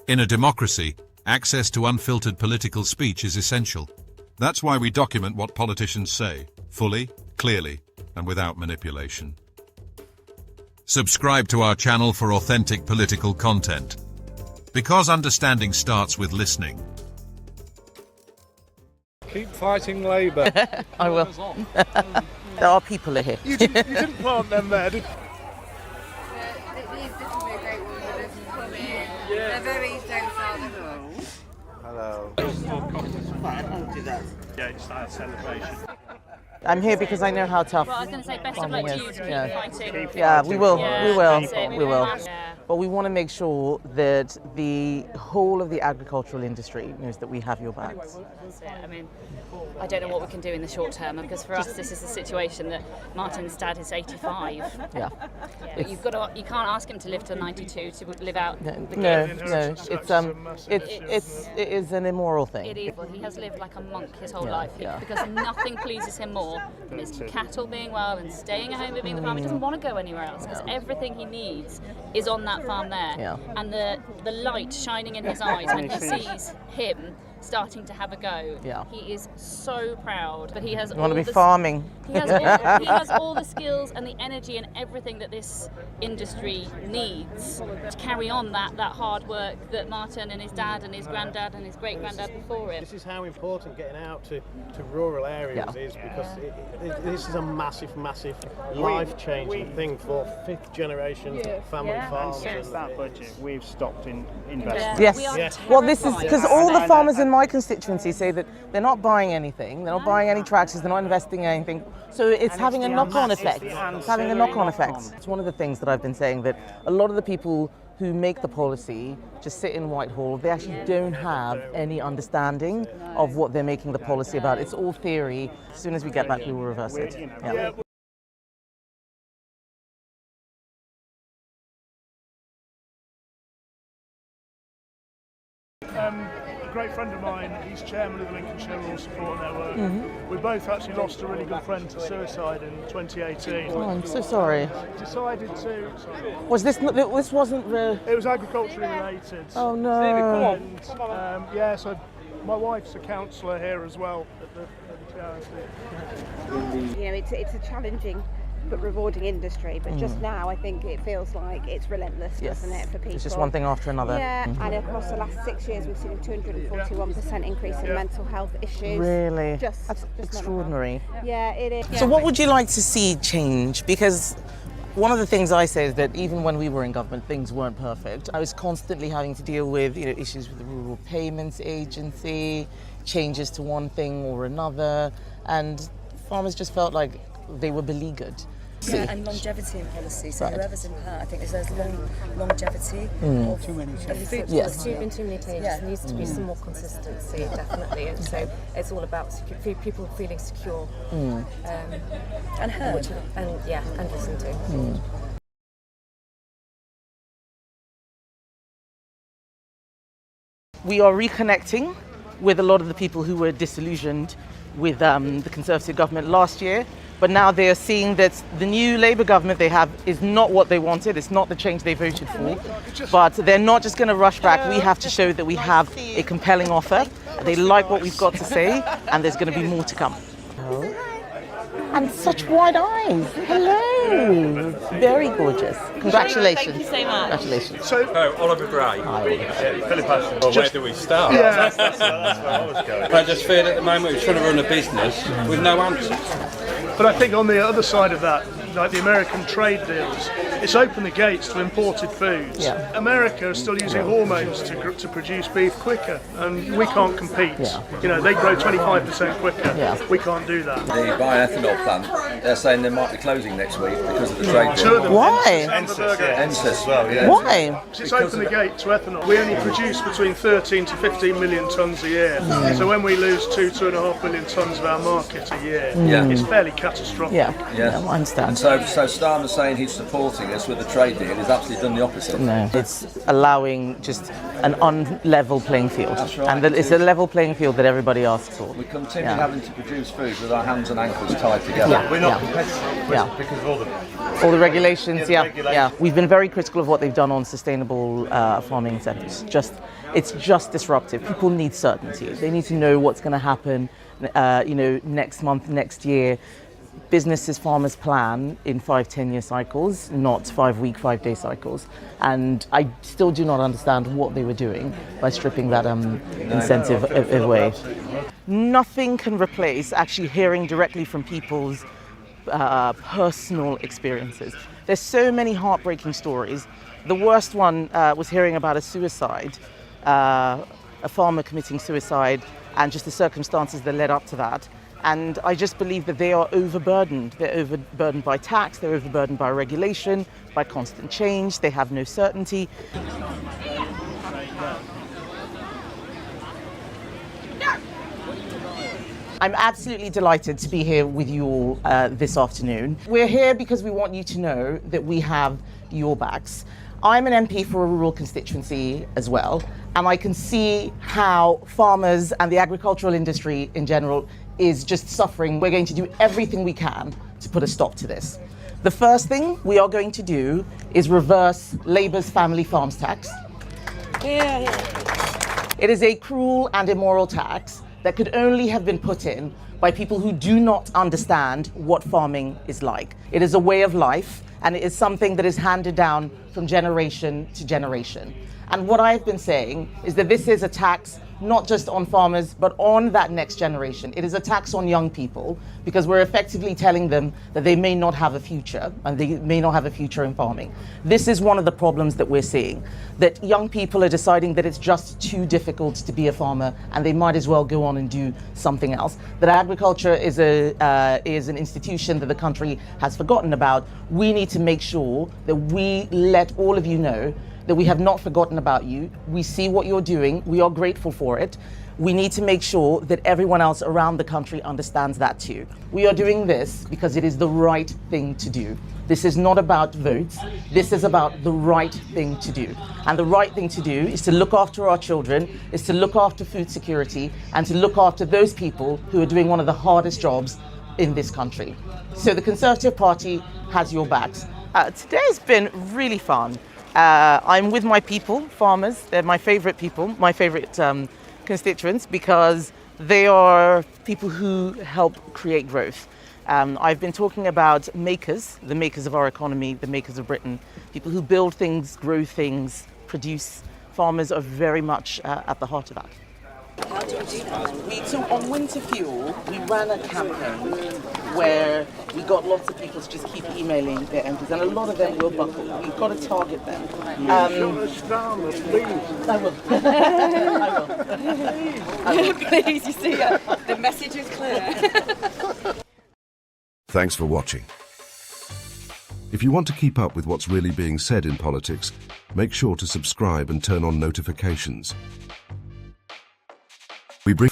In a democracy, access to unfiltered political speech is essential. That's why we document what politicians say, fully, clearly, and without manipulation. Subscribe to our channel for authentic political content. Because understanding starts with listening. Keep fighting Labour. I will. There are people here. You didn't plant them there, did you? These definitely a great one for us to come in. They're very sensible. Hello. Yeah, it's that celebration. I'm here because I know how tough. Well, I was going to say best of luck to you to keep fighting. Yeah, we will. Yeah, we will. that's it. We will. Yeah. But we want to make sure that the whole of the agricultural industry knows that we have your backs. That's it. I mean, I don't know what we can do in the short term, because for us this is the situation that Martin's dad is 85. Yeah. But you can't ask him to live till 92 to live out the No, gift. it is an immoral thing. It is. Well, he has lived like a monk his whole Yeah, life yeah. because nothing pleases him more than his cattle being well and staying at home and being the farm. He doesn't want to go anywhere else because everything he needs is on that farm there. Yeah. And the light shining in his eyes when he sees him starting to have a go. Yeah. He is so proud, but he has You want to be farming. He has all the skills and the energy and everything that this industry needs to carry on that hard work that Martin and his dad and his granddad and his great-granddad before him. This is how important getting out to rural areas is, because this is a massive life-changing thing for fifth generation family farms. Since that budget, we've stopped in investing. Yes. We are Well, this is because all the And- farmers in my constituency say that they're not buying anything, they're not buying any tractors, they're not investing in anything. So it's having a knock-on effect. It's having a knock-on effect. It's one of the things that I've been saying, that a lot of the people who make the policy just sit in Whitehall. They actually don't have any understanding of what they're making the policy about. It's all theory. As soon as we get back, we will reverse it. Yeah. A great friend of mine, he's chairman of the Lincolnshire Rural Support Network. We both actually lost a really good friend to suicide in 2018. Oh, I'm so sorry. Decided to. Was this? This wasn't the. It was agriculturally related. Oh no. And, so my wife's a counsellor here as well at the charity. You know, it's a challenging but rewarding industry, but just now I think it feels like it's relentless, Yes. doesn't it, for people? It's just one thing after another. Yeah, and across the last 6 years we've seen a 241% increase in mental health issues. Really? Just That's mental health. extraordinary. Yeah, it is. So what would you like to see change? Because one of the things I say is that even when we were in government, things weren't perfect. I was constantly having to deal with issues with the Rural Payments Agency, changes to one thing or another, and farmers just felt like they were beleaguered. Yeah, and longevity in policy. So whoever's in power, I think there's longevity. Too many changes. Yes. Too many changes. There needs to be some more consistency, definitely. And so it's all about people feeling secure and heard, and listened to. We are reconnecting with a lot of the people who were disillusioned with the Conservative government last year, but now they are seeing that the new Labour government they have is not what they wanted, it's not the change they voted for, but they're not just going to rush back. We have to show that we have a compelling offer, they like what we've got to say, and there's going to be more to come. And such wide eyes. Hello. Very gorgeous. Congratulations. Thank you so much. Congratulations. So, Oliver Gray. Philip Ashton. Well, where do we start? Yeah, that's where I was going. I just feel at the moment we're trying to run a business with no answers. but I think on the other side of that, like the American trade deals, it's opened the gates to imported foods. Yeah. America is still using hormones to produce beef quicker, and we can't compete. Yeah. You know, they grow 25% quicker. Yeah. We can't do that. The bioethanol plant, they're saying they might be closing next week because of the trade Two of them. deal. Why? Ensis as well, yeah. Why? It's opened the gate to ethanol. We only produce between 13 to 15 million tonnes a year. So when we lose 2.5 million tonnes of our market a year, Yeah. it's fairly catastrophic. Yeah, I understand. So Starmer saying he's supporting us with the trade deal is actually done the opposite. No, it's allowing just an unlevel playing field. That's right. And it's a level playing field that everybody asks for. We continue having to produce food with our hands and ankles tied together. Yeah. We're not competitive because of all the regulations. regulations. We've been very critical of what they've done on sustainable farming incentives. It's just disruptive. People need certainty. They need to know what's going to happen, next month, next year. Businesses, farmers plan in 5-10 year cycles, not 5-week, 5-day cycles. And I still do not understand what they were doing by stripping that incentive away. Nothing can replace actually hearing directly from people's personal experiences. There's so many heartbreaking stories. The worst one was hearing about a suicide, a farmer committing suicide, and just the circumstances that led up to that. And I just believe that they are overburdened. They're overburdened by tax, they're overburdened by regulation, by constant change, they have no certainty. I'm absolutely delighted to be here with you all this afternoon. We're here because we want you to know that we have your backs. I'm an MP for a rural constituency as well, and I can see how farmers and the agricultural industry in general is just suffering. We're going to do everything we can to put a stop to this. The first thing we are going to do is reverse Labour's family farms tax. It is a cruel and immoral tax that could only have been put in by people who do not understand what farming is like. It is a way of life, and it is something that is handed down from generation to generation. And what I've been saying is that this is a tax not just on farmers, but on that next generation. It is a tax on young people, because we're effectively telling them that they may not have a future, and they may not have a future in farming. This is one of the problems that we're seeing, that young people are deciding that it's just too difficult to be a farmer, and they might as well go on and do something else. That agriculture is an institution that the country has forgotten about. We need to make sure that we let all of you know that we have not forgotten about you. We see what you're doing. We are grateful for it. We need to make sure that everyone else around the country understands that too. We are doing this because it is the right thing to do. This is not about votes. This is about the right thing to do. And the right thing to do is to look after our children, is to look after food security, and to look after those people who are doing one of the hardest jobs in this country. So the Conservative Party has your backs. Today's been really fun. I'm with my people, farmers. They're my favorite people, my favorite constituents, because they are people who help create growth. I've been talking about makers, the makers of our economy, the makers of Britain, people who build things, grow things, produce. Farmers are very much at the heart of that. How do we do that? So on Winter Fuel, we ran a campaign where we got lots of people to just keep emailing their MPs, and a lot of them will buckle. We've got to target them. I will. I will. Please, you see, the message is clear. Thanks for watching. If you want to keep up with what's really being said in politics, make sure to subscribe and turn on notifications.